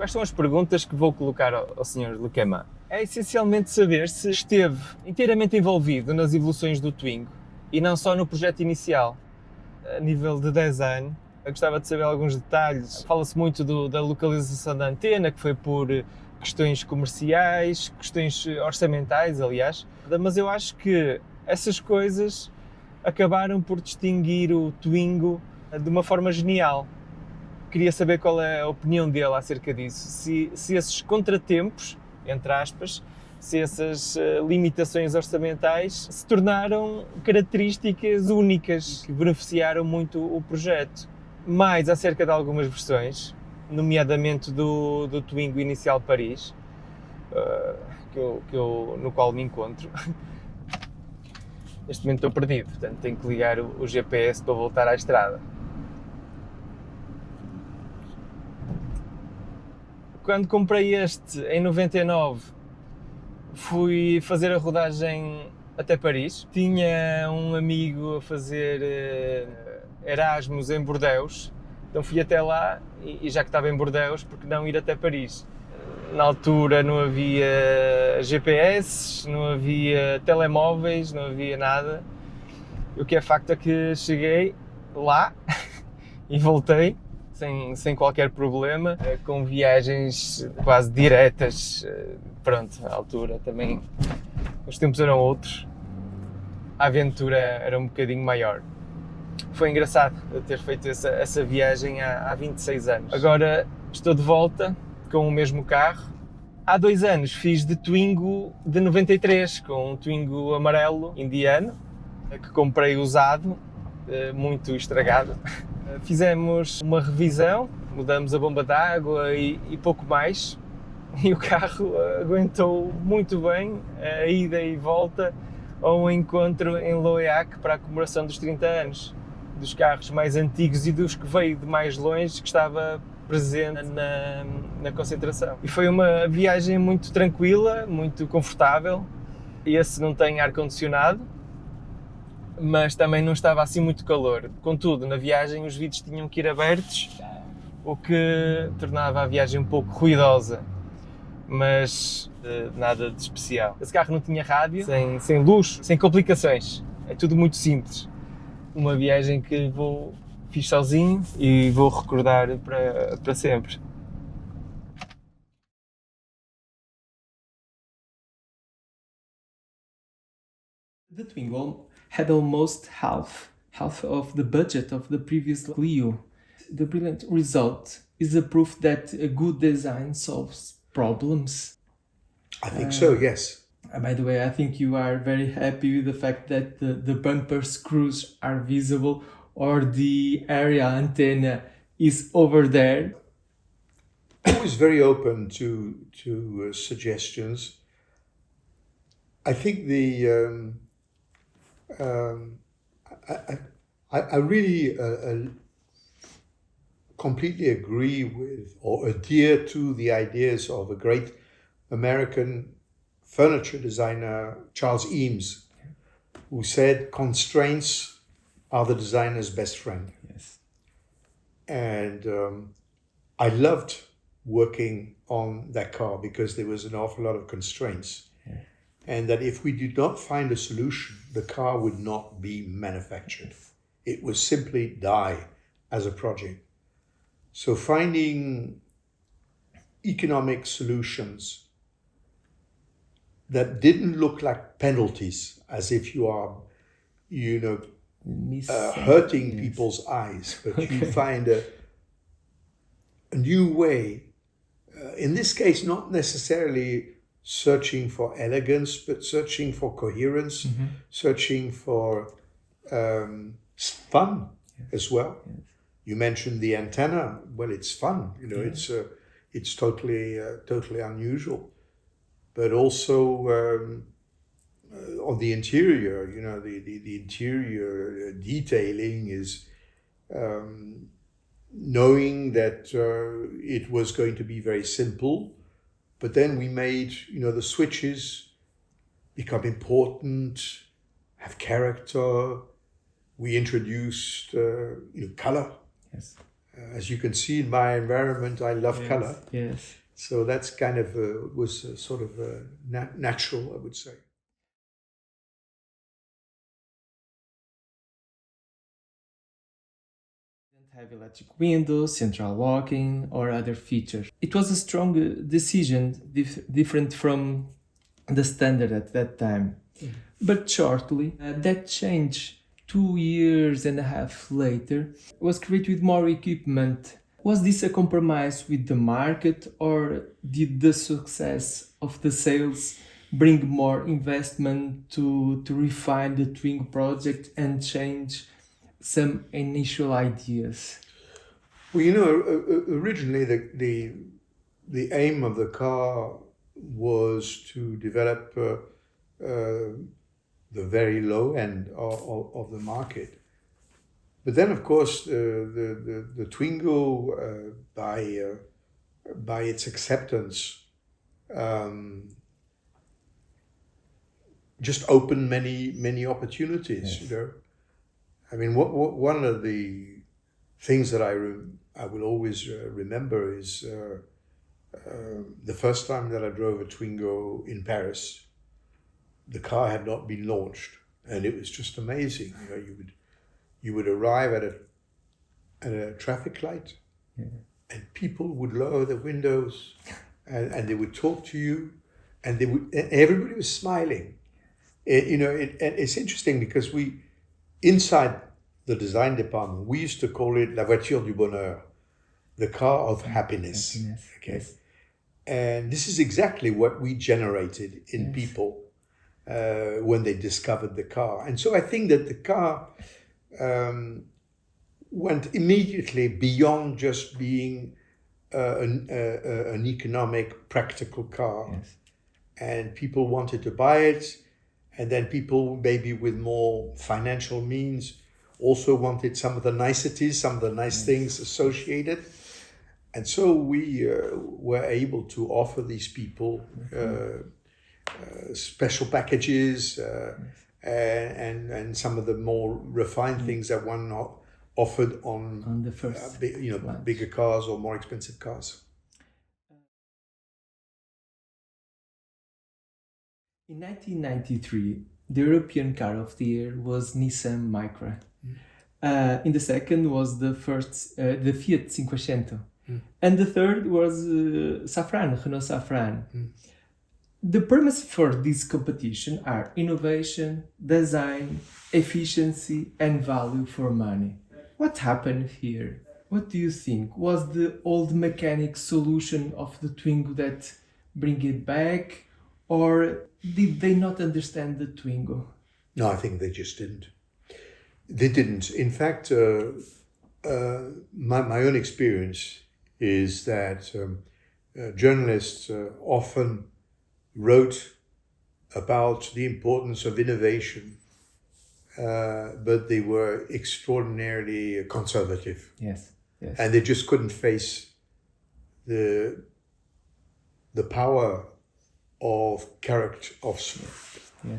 Quais são as perguntas que vou colocar ao Sr. Lequemin? É essencialmente saber se esteve inteiramente envolvido nas evoluções do Twingo e não só no projeto inicial. A nível de design, eu gostava de saber alguns detalhes. Fala-se muito da localização da antena, que foi por questões comerciais, questões orçamentais, aliás, mas eu acho que essas coisas acabaram por distinguir o Twingo de uma forma genial. Queria saber qual é a opinião dele acerca disso, se esses contratempos, entre aspas, se essas limitações orçamentais se tornaram características únicas que beneficiaram muito o projeto. Mais acerca de algumas versões, nomeadamente do Twingo Inicial Paris, no qual me encontro. Neste momento estou perdido, portanto tenho que ligar o GPS para voltar à estrada. Quando comprei este, em 99, fui fazer a rodagem até Paris. Tinha um amigo a fazer Erasmus em Bordeaux, então fui até lá e já que estava em Bordeaux, porque não ir até Paris? Na altura não havia GPS, não havia telemóveis, não havia nada. E o que é facto é que cheguei lá e voltei sem qualquer problema, com viagens quase diretas. Pronto, à altura também os tempos eram outros, a aventura era um bocadinho maior. Foi engraçado eu ter feito essa viagem há 26 anos. Agora estou de volta com o mesmo carro. Há 2 anos fiz de Twingo de 93, com um Twingo amarelo indiano, que comprei usado, muito estragado. Fizemos uma revisão, mudamos a bomba d'água e pouco mais, e o carro aguentou muito bem a ida e volta ao encontro em Loyac para a comemoração dos 30 anos, dos carros mais antigos e dos que veio de mais longe, que estava presente na concentração. E foi uma viagem muito tranquila, muito confortável. Esse não tem ar-condicionado, mas também não estava assim muito calor. Contudo, na viagem os vidros tinham que ir abertos, o que tornava a viagem um pouco ruidosa, mas nada de especial. Esse carro não tinha rádio, sem luz, sem complicações, é tudo muito simples. Uma viagem que fiz sozinho e vou recordar para sempre. The Twingo had almost half of the budget of the previous Clio. The brilliant result is a proof that a good design solves problems. I think so, yes. By the way, I think you are very happy with the fact that the bumper screws are visible or the area antenna is over there. Always very open to suggestions. I think I really completely agree with or adhere to the ideas of a great American furniture designer, Charles Eames, who said constraints are the designer's best friend. Yes. And I loved working on that car because there was an awful lot of constraints. Yeah. And that if we did not find a solution, the car would not be manufactured. It would simply die as a project. So finding economic solutions that didn't look like penalties, as if you are, hurting people's eyes, but you find a new way. In this case, not necessarily searching for elegance, but searching for coherence, searching for fun as well. Yes. You mentioned the antenna. Well, it's fun. It's totally unusual. But also on the interior, the interior detailing is knowing that it was going to be very simple. But then we made, the switches become important, have character. We introduced, color. Yes. As you can see in my environment, I love color. Yes. So that's kind of was sort of natural, I would say. Didn't have electric windows, central locking, or other features. It was a strong decision, different from the standard at that time. But shortly, that changed 2 years and a half later, was created with more equipment. Was this a compromise with the market, or did the success of the sales bring more investment to refine the Twingo project and change some initial ideas? Well, originally the aim of the car was to develop the very low end of the market. But then, of course, the Twingo, by its acceptance, just opened many opportunities. Yes. I mean, one of the things that I will always remember is the first time that I drove a Twingo in Paris. The car had not been launched, and it was just amazing. You would arrive at a traffic light, and people would lower their windows, and they would talk to you, and everybody was smiling. And it's interesting because inside the design department, we used to call it la voiture du bonheur, the car of happiness. Okay, Yes. and this is exactly what we generated in people when they discovered the car. And so I think that the car went immediately beyond just being an economic, practical car. Yes. And people wanted to buy it. And then people maybe with more financial means also wanted some of the niceties, some of the nice things associated. And so we were able to offer these people special packages and some of the more refined things that one offered on the first bigger cars or more expensive cars. In 1993, the European Car of the Year was Nissan Micra. In the second was the Fiat Cinquecento. And the third was Safran, Renault Safran. The premise for this competition are innovation, design, efficiency, and value for money. What happened here? What do you think? Was the old mechanic solution of the Twingo that bring it back? Or did they not understand the Twingo? No, I think they just didn't. They didn't. In fact, my own experience is that journalists often wrote about the importance of innovation, but they were extraordinarily conservative. Yes. And they just couldn't face the power of character,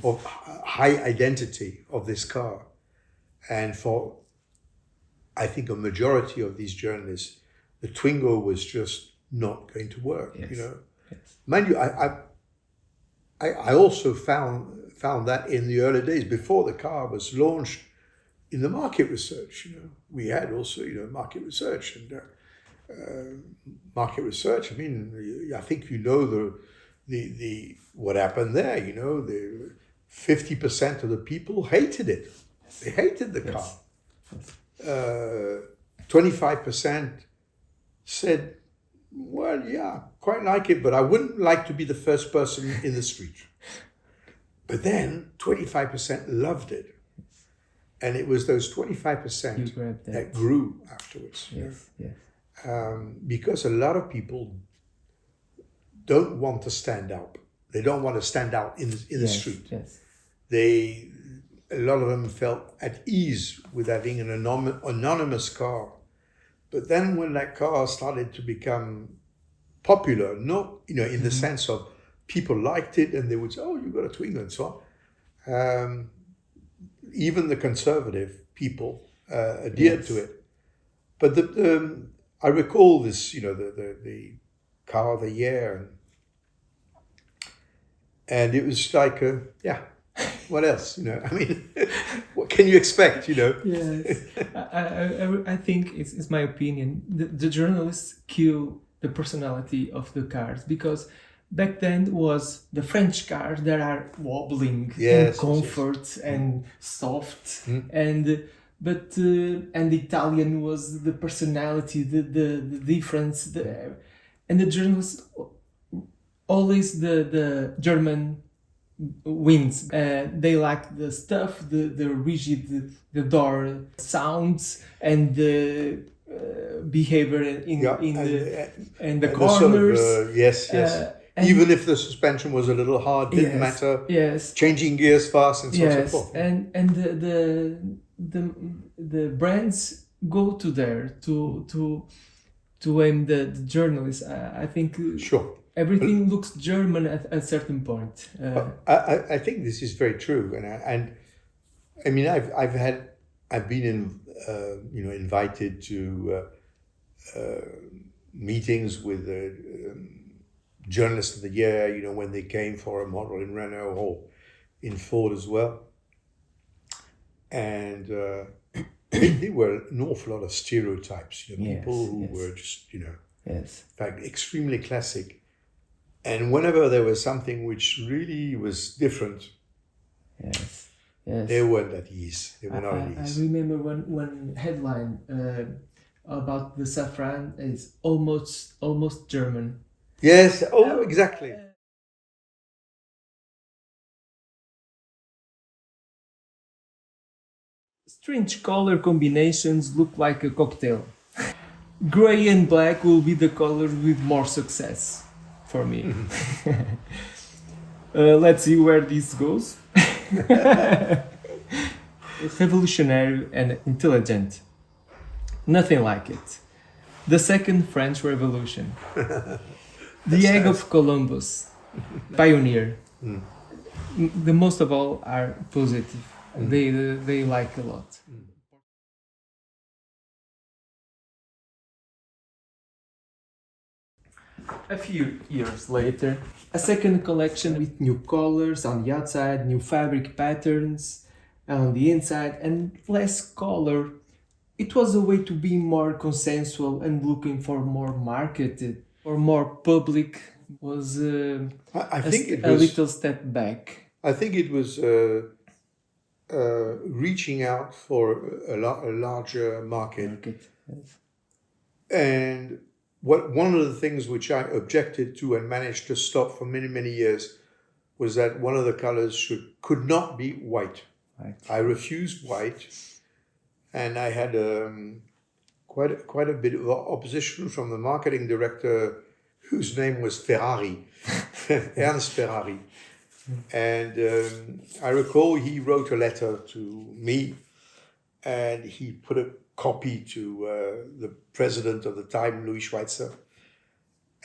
of high identity of this car. And for, I think, a majority of these journalists, the Twingo was just not going to work. Yes. Mind you, I also found that in the early days, before the car was launched, in the market research, we had also, market research and market research. I mean, I think the what happened there. The 50% of the people hated it. They hated the car. 25% said, well, yeah, quite like it, but I wouldn't like to be the first person in the street. But then 25% loved it. And it was those 25% that grew afterwards. Because a lot of people don't want to stand out. They don't want to stand out in the street. A lot of them felt at ease with having an anonymous car. But then when that car started to become popular, in the sense of people liked it and they would say, oh, you got a Twingo and so on. Even the conservative people adhered to it. but I recall this, the car of the year, and it was like, what else? I mean, what can you expect? Yes, I think it's my opinion. The journalists kill the personality of the cars because back then was the French cars that are wobbling and Yes, comfort and soft Mm. and the Italian was the personality, the difference, and the journalists always the German wins. They like the stuff, the rigid, the door sounds, and the behavior in the corners. Sort of, yes. And- Even if the suspension was a little hard, didn't Yes, matter. yes, Changing gears fast and so on and yes, so forth. and the brands go to there to aim the journalists. I think Sure. everything looks German at a certain point. I think this is very true, and I mean I've been invited to meetings with journalists of the year, when they came for a model in Renault or in Ford as well, and there were an awful lot of stereotypes, people who were just Yes. in fact extremely classic. And whenever there was something which really was different, Yes. Yes. they weren't at ease. They were not at I ease. remember one headline about the saffron is almost German. Yes, oh, exactly. Strange color combinations look like a cocktail. Gray and black will be the color with more success for me. Let's see where this goes. Revolutionary and intelligent. Ninothing like it. The Second French Revolution. The Egg of Columbus. Pioneer. The most of all are positive. They like a lot. A few years later, a second collection with new colors on the outside, new fabric patterns on the inside, and less color. It was a way to be more consensual and looking for more marketed or more public. Was I think it a was. little step back. I think it was reaching out for a larger market. Yes. And one of the things which I objected to and managed to stop for many years was that one of the colors could not be white. Right. I refused white, and I had quite a bit of opposition from the marketing director, whose name was Ferrari, Ernst Ferrari. And I recall he wrote a letter to me, and he put a copy to the president of the time, Louis Schweitzer.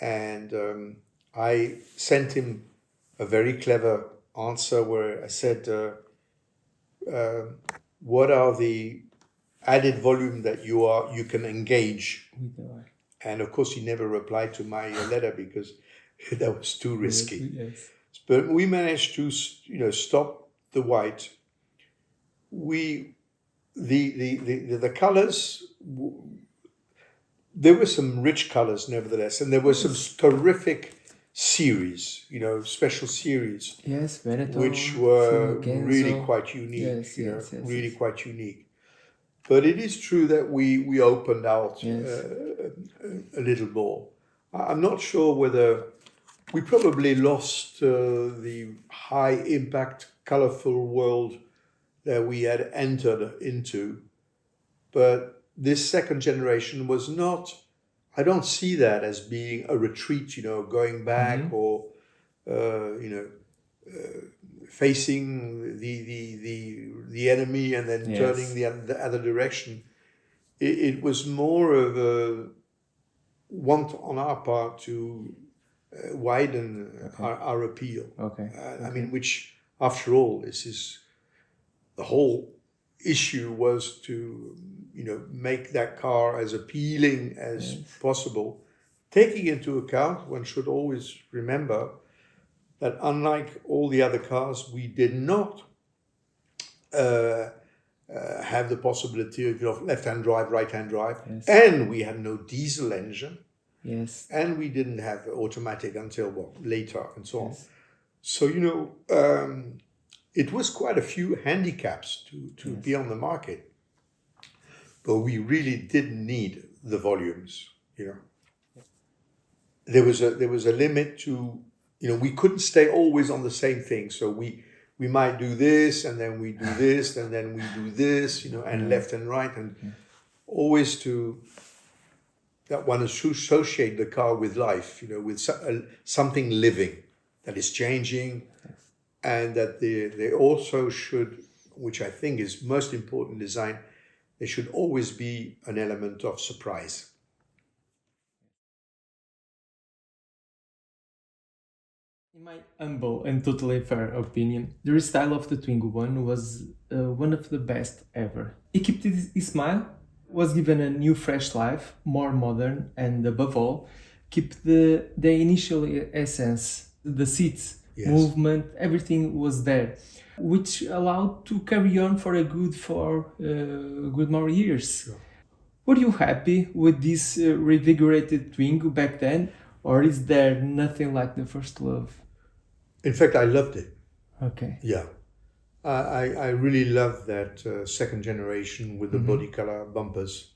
And I sent him a very clever answer where I said, what are the added volume that you can engage? And of course, he never replied to my letter because that was too risky. Yes. But we managed to, stop the white. The colors, there were some rich colors nevertheless, and there were some terrific series, special series, Yes, Benetton, which were Kenzo. really quite unique. Yes, really quite unique. But it is true that we opened out a little more. I'm not sure whether we probably lost the high impact, colorful world that we had entered into. But this second generation was not, I don't see that as being a retreat, going back or, facing the enemy and then turning the other direction. It was more of a want on our part to widen our appeal. Okay. I mean, which, after all, this is the whole issue was to, make that car as appealing as possible, taking into account, one should always remember that unlike all the other cars, we did not have the possibility of left-hand drive, right-hand drive, and we had no diesel engine, and we didn't have automatic until later, and so on. So it was quite a few handicaps to be on the market, but we really didn't need the volumes. There was a limit to, we couldn't stay always on the same thing. So we might do this, and then we do this, and then we do this, and left and right, and always that one associate the car with life, with something living that is changing, and that they also should, which I think is most important in design, there should always be an element of surprise. In my humble and totally fair opinion, the restyle of the Twingo One was one of the best ever. It kept his smile, was given a new fresh life, more modern, and above all, kept the initial essence, the seats, movement, everything was there, which allowed to carry on for a good more years. Sure. Were you happy with this revigorated Twingo back then, or is there nothing like the first love? In fact, I loved it. Okay. Yeah. I really loved that second generation with the body color bumpers.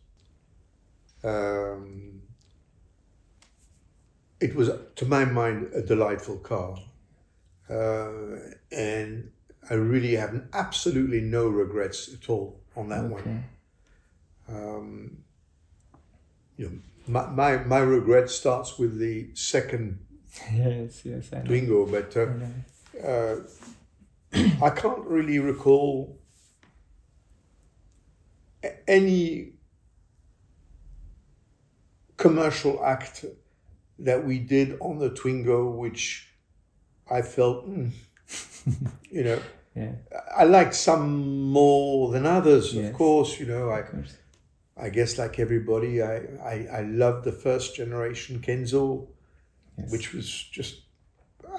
It was, to my mind, a delightful car. And I really have absolutely no regrets at all on that one. My regret starts with the second Yes, I know. Twingo, but I can't really recall any commercial act that we did on the Twingo which I felt, I liked some more than others, of course, I guess like everybody, I loved the first generation Kenzo, which was just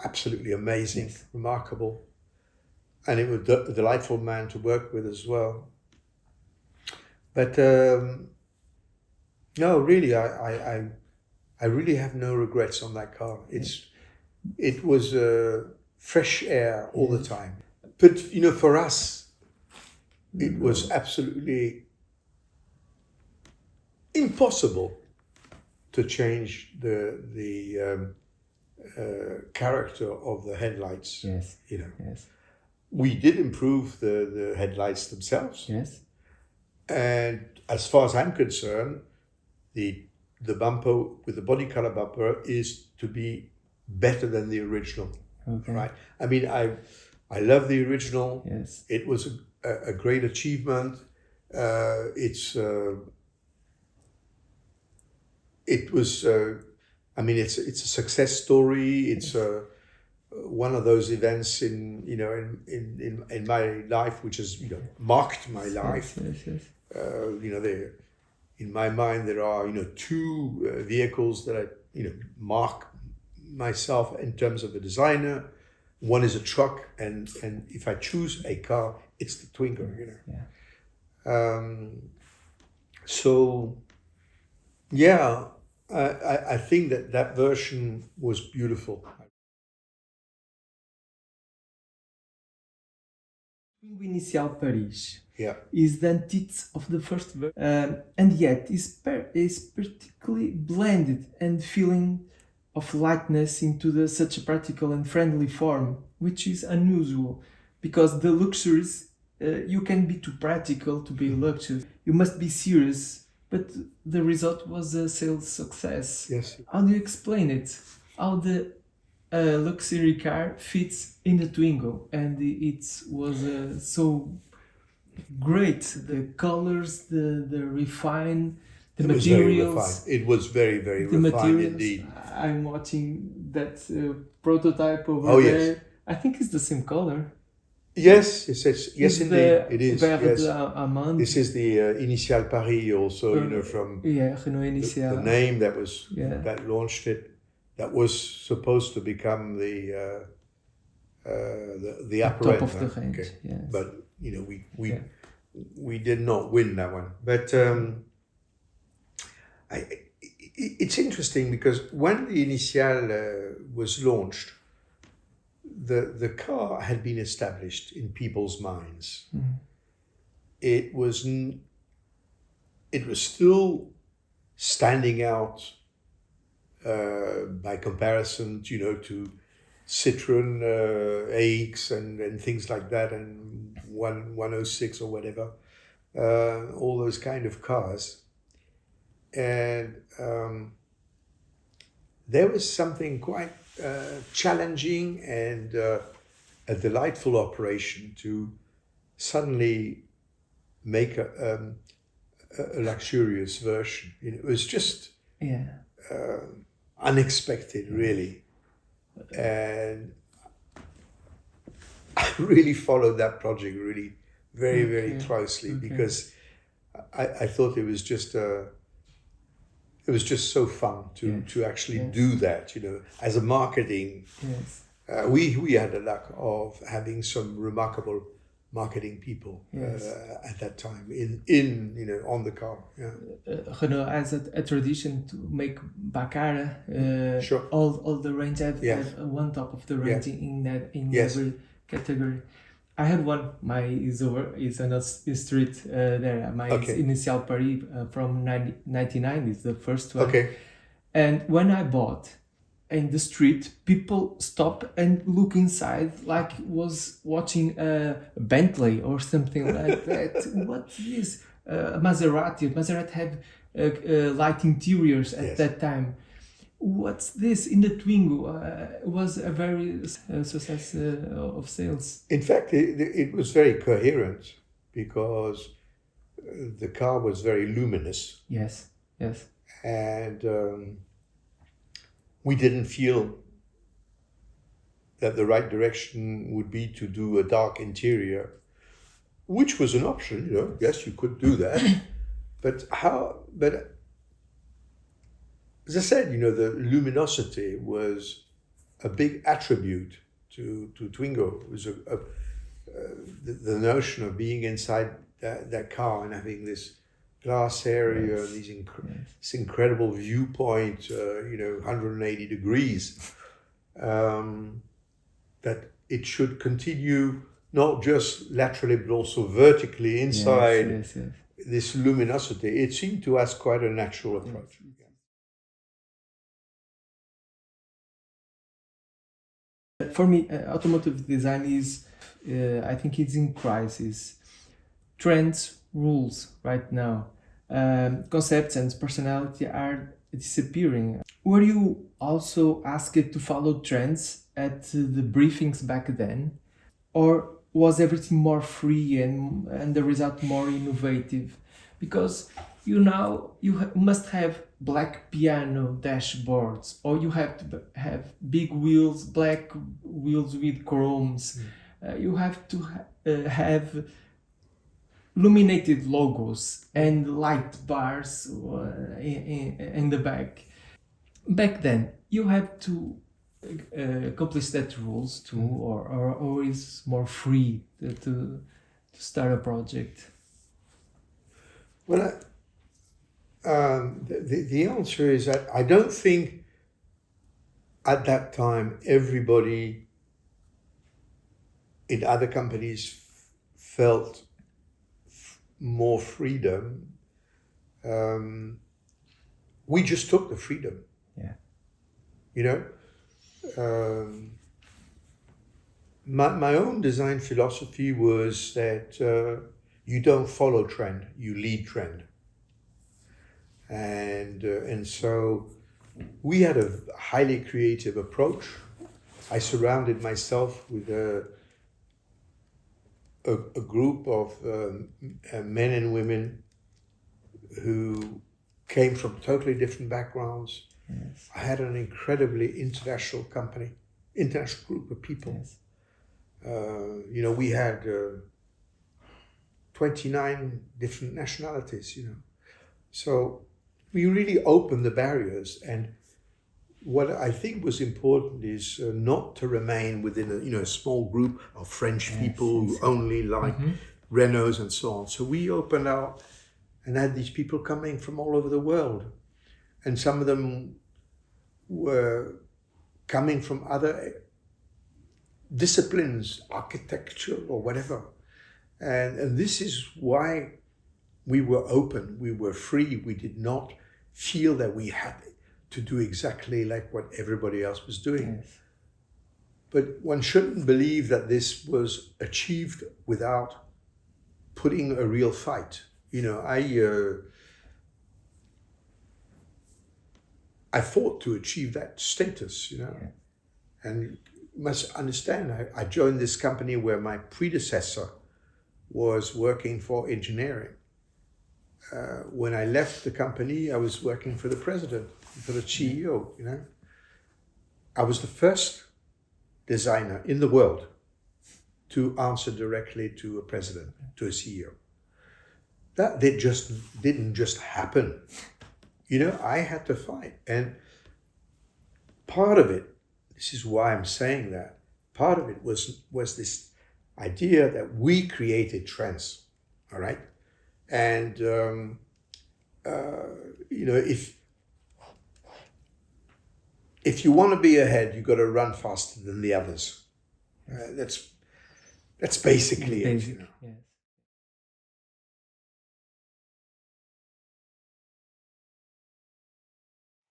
absolutely amazing, remarkable. And it was a delightful man to work with as well. But no, really, I really have no regrets on that car. It was fresh air all the time. But for us, it was absolutely impossible to change the character of the headlights. We did improve the headlights themselves. And as far as I'm concerned, the bumper with the body color bumper is to be better than the original. Right? I mean, I love the original. It was a great achievement. It's a success story. It's one of those events in my life which has marked my life. In my mind there are two vehicles that I mark myself in terms of a designer. One is a truck, and if I choose a car, it's the Twingo. So yeah, I think that version was beautiful. Twingo Initial Paris Yeah. is the antithesis of the first version, and yet is particularly blended and feeling of lightness into such a practical and friendly form, which is unusual, because the luxuries, you can be too practical to be luxurious. You must be serious, but the result was a sales success. Yes. How do you explain it? How the luxury car fits in the Twingo, and it was so great. The colors, the refine, the materials. It was very, very refined indeed. I'm watching that prototype over there. I think it's the same color. Yes, yes, indeed, the it is. Vert Yes, Amande. this is the Initial Paris, also, from Yeah, Renault the Initial. name that was Yeah. that launched it. That was supposed to become the upper Top end, of the huh? range. Okay. Yes. But we Yeah. we did not win that one. But it's interesting because when the Initial was launched, the car had been established in people's minds. It was still standing out by comparison, to Citroen AX and things like that, and 106 or whatever, all those kind of cars. And there was something quite challenging and a delightful operation to suddenly make a luxurious version. It was just unexpected, really. And I really followed that project really very, very closely because I thought it was just so fun to actually do that, as a marketing. Yes. We had the luck of having some remarkable marketing people at that time in on the car. Yeah. Renault has a tradition to make Baccara. Sure. All the range have one top of the range in every category. I had one. My is on a street there. My Initial Paris from 99 is the first one. Okay. And when I bought in the street, people stop and look inside like was watching a Bentley or something like that. What is Maserati? Maserati had light interiors at that time. What's this in the Twingo? Was a very success of sales. In fact, it was very coherent because the car was very luminous. Yes. And we didn't feel that the right direction would be to do a dark interior, which was an option. Yes, you could do that, but as I said, the luminosity was a big attribute to Twingo. It was the notion of being inside that car and having this glass area, this incredible viewpoint, 180 degrees, that it should continue not just laterally but also vertically inside this luminosity. It seemed to us quite a natural approach. For me, automotive design is, I think it's in crisis. Trends, rules right now. Concepts and personality are disappearing. Were you also asked to follow trends at the briefings back then? Or was everything more free and the result more innovative? Because you must have black piano dashboards, or you have to have big wheels, black wheels with chromes. You have to have illuminated logos and light bars in the back. Back then, you had to accomplish that rules too, or is more free to start a project? Well, the answer is that I don't think at that time everybody in other companies felt more freedom. We just took the freedom. My own design philosophy was that you don't follow trend, you lead trend. And so we had a highly creative approach. I surrounded myself with a group of men and women who came from totally different backgrounds. I had an incredibly international group of people. We had 29 different nationalities, So we really opened the barriers. And what I think was important is not to remain within a small group of French people who only like Renaults and so on. So we opened out and had these people coming from all over the world. And some of them were coming from other disciplines, architecture or whatever. And this is why we were open, we were free, we did not feel that we had to do exactly like what everybody else was doing. Yes. But one shouldn't believe that this was achieved without putting a real fight. I fought to achieve that status, Yeah. And you must understand, I joined this company where my predecessor was working for engineering. When I left the company, I was working for the president, for the CEO, I was the first designer in the world to answer directly to a president, to a CEO. That didn't just happen. I had to fight. And part of it, this is why I'm saying that, part of it was this idea that we created trends, all right? And, if you want to be ahead, you've got to run faster than the others. That's basically it. Yes.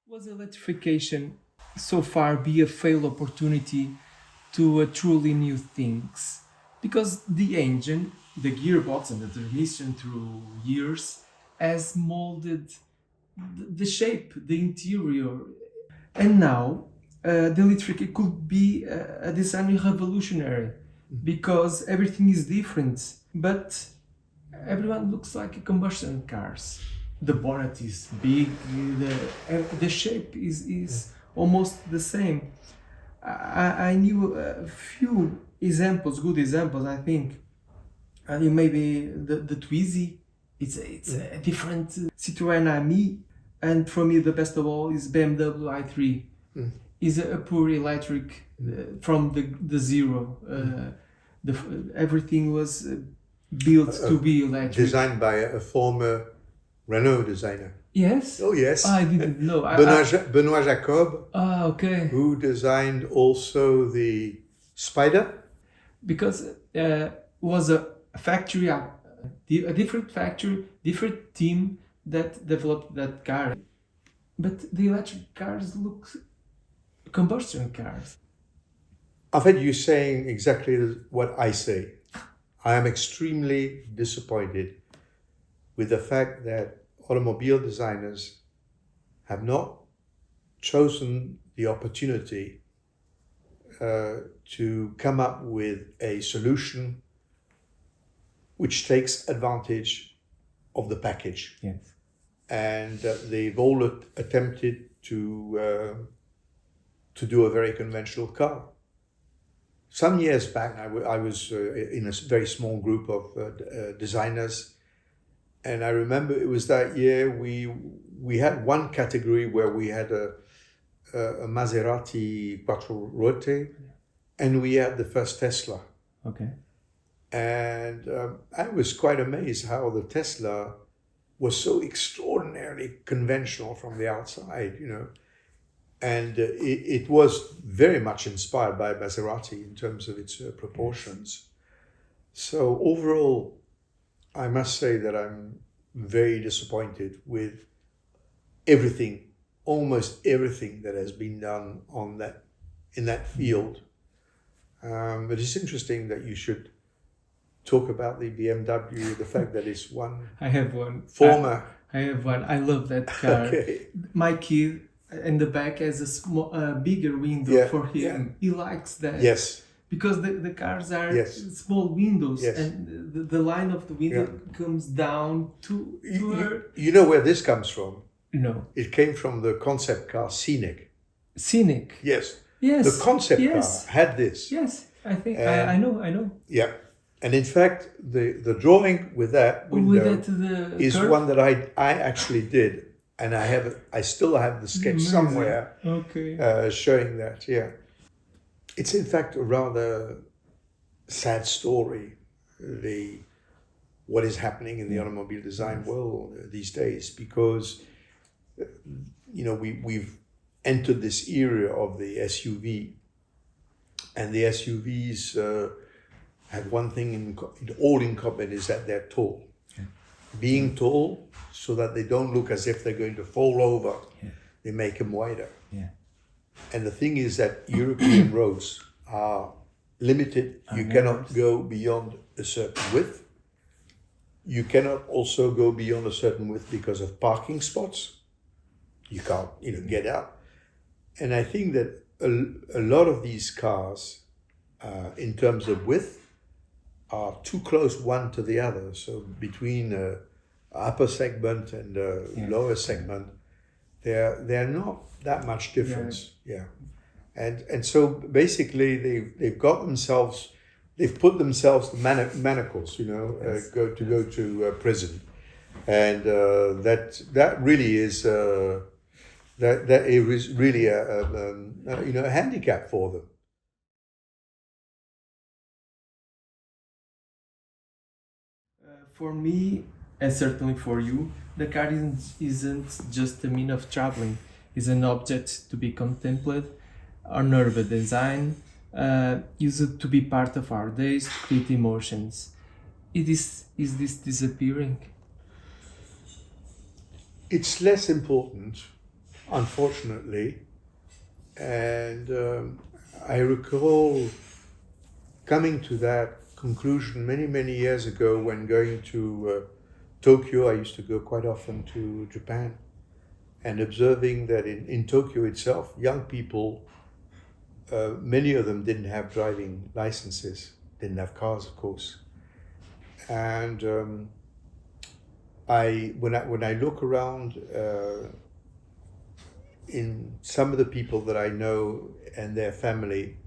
Was electrification so far be a failed opportunity to truly new things? Because the engine, the gearbox and the transmission through years has molded the shape, the interior. And now the electric could be a design revolutionary because everything is different, but everyone looks like combustion cars. The bonnet is big, the shape is almost the same. I knew a few examples, good examples, I think. Maybe the Twizy, it's a different Citroën Ami, and for me the best of all is BMW i3. Is a pure electric from the zero. Everything was built to be electric. Designed by a former Renault designer. Yes? Oh yes. I didn't know. Benoit Jacob, Okay. who designed also the Spider. Because was a factory, a different factory, different team that developed that car. But the electric cars look combustion cars. I've had you saying exactly what I say. I am extremely disappointed with the fact that automobile designers have not chosen the opportunity to come up with a solution which takes advantage of the package. Yes. And they've all attempted to do a very conventional car. Some years back, I was in a very small group of designers, and I remember it was that year we had one category where we had a Maserati Quattroruote, and we had the first Tesla. Okay. And I was quite amazed how the Tesla was so extraordinarily conventional from the outside, And it was very much inspired by Maserati in terms of its proportions. So overall, I must say that I'm very disappointed with everything, almost everything that has been done in that field. But it's interesting that you should talk about the BMW, the fact that it's one. I have one. Former. I have one. I love that car. Okay. My kid in the back has a bigger window for him. Yeah. He likes that. Yes. Because the cars are small windows, Yes. and the line of the window comes down to her. You know where this comes from? No. It came from the concept car Scenic. Scenic. Yes. Yes. The concept car had this. Yes. I think And- I know. Yeah. And in fact, the drawing with that window With that the is curve? one that I actually did, and I still have the sketch Amazing. somewhere Okay. showing that. Yeah, it's in fact a rather sad story. What is happening in the automobile design world these days, because we've entered this era of the SUV, and the SUVs have one thing all in common, is that they're tall. Being tall, so that they don't look as if they're going to fall over, they make them wider. Yeah. And the thing is that European roads are limited. You cannot go beyond a certain width. You cannot also go beyond a certain width because of parking spots. You can't, get out. And I think that a lot of these cars, in terms of width, are too close one to the other. So between upper segment and lower segment, they're not that much difference. Yeah. And so basically they've put themselves to manacles, go to prison, and that really is that is really a handicap for them. For me, and certainly for you, the car isn't just a mean of traveling. It's an object to be contemplated, an urban design, used to be part of our days, to create emotions. Is this disappearing? It's less important, unfortunately, and I recall coming to that conclusion many years ago when going to Tokyo. I used to go quite often to Japan, and observing that in Tokyo itself, young people, many of them didn't have driving licenses, didn't have cars, of course. And when I look around in some of the people that I know and their family,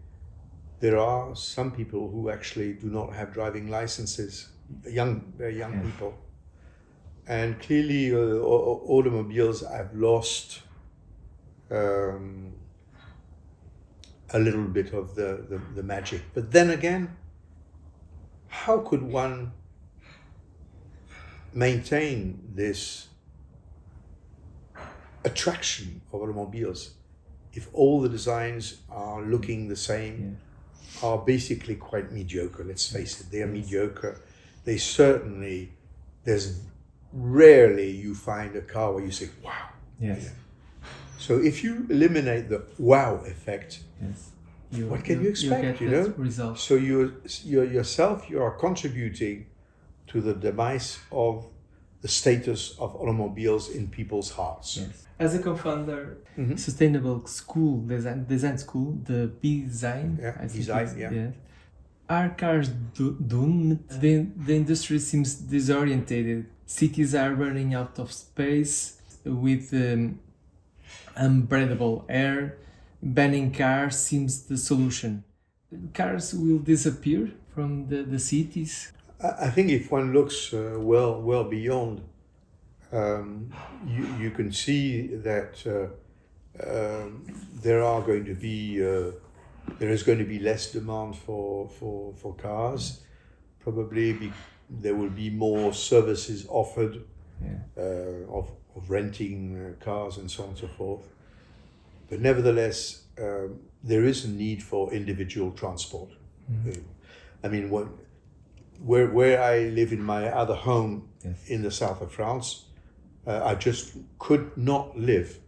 there are some people who actually do not have driving licenses, very young people. And clearly automobiles have lost a little bit of the magic. But then again, how could one maintain this attraction of automobiles if all the designs are looking the same, are basically quite mediocre? Let's face it, they are mediocre. There's rarely you find a car where you say, wow. Yes. So if you eliminate the wow effect, what can you expect, you get that result. So you are contributing to the demise of the status of automobiles in people's hearts. Yes. As a co-founder, sustainable school, design school, the B-Design. Design. Are cars doomed? The industry seems disorientated. Cities are running out of space with unbreathable air. Banning cars seems the solution. Cars will disappear from the cities. I think if one looks well beyond, you can see that there is going to be less demand for cars. Probably there will be more services offered of renting cars and so on and so forth. But nevertheless, there is a need for individual transport. I mean, where I live in my other home in the south of France, I just could not live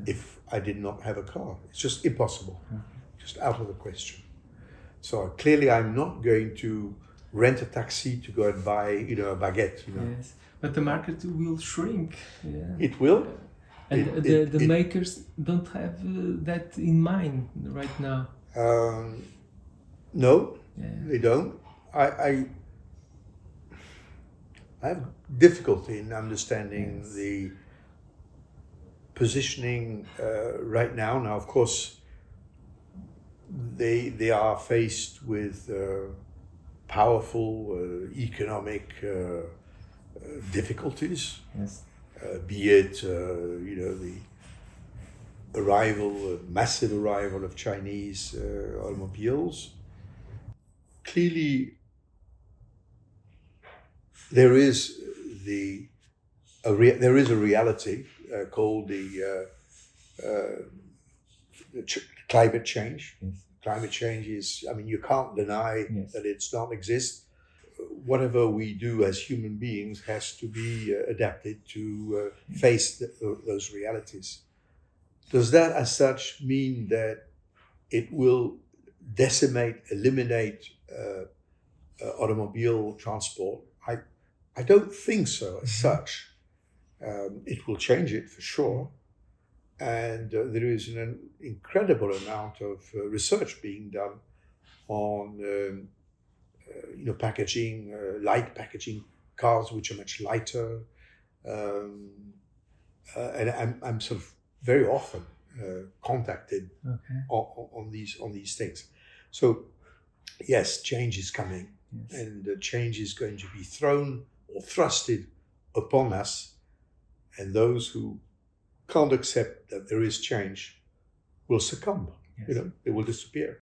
if I did not have a car. It's just impossible, just out of the question. So clearly I'm not going to rent a taxi to go and buy, a baguette. Yes, but the market will shrink. Yeah. It will. And the makers don't have that in mind right now. No, they don't. I have difficulty in understanding the positioning right now. Now, of course, they are faced with powerful economic difficulties, Yes. be it the massive arrival of Chinese automobiles. Clearly, there is a reality called the climate change. Yes. Climate change is, you can't deny Yes. that it's not exist. Whatever we do as human beings has to be adapted to face those realities. Does that as such mean that it will eliminate automobile transport? I don't think so as such. It will change it for sure. And there is an incredible amount of research being done on packaging, light packaging cars, which are much lighter. And I'm sort of very often contacted on these things. So yes, change is coming, Yes. and change is going to be thrown or thrusted upon us, and those who can't accept that there is change will succumb. Yes. They will disappear.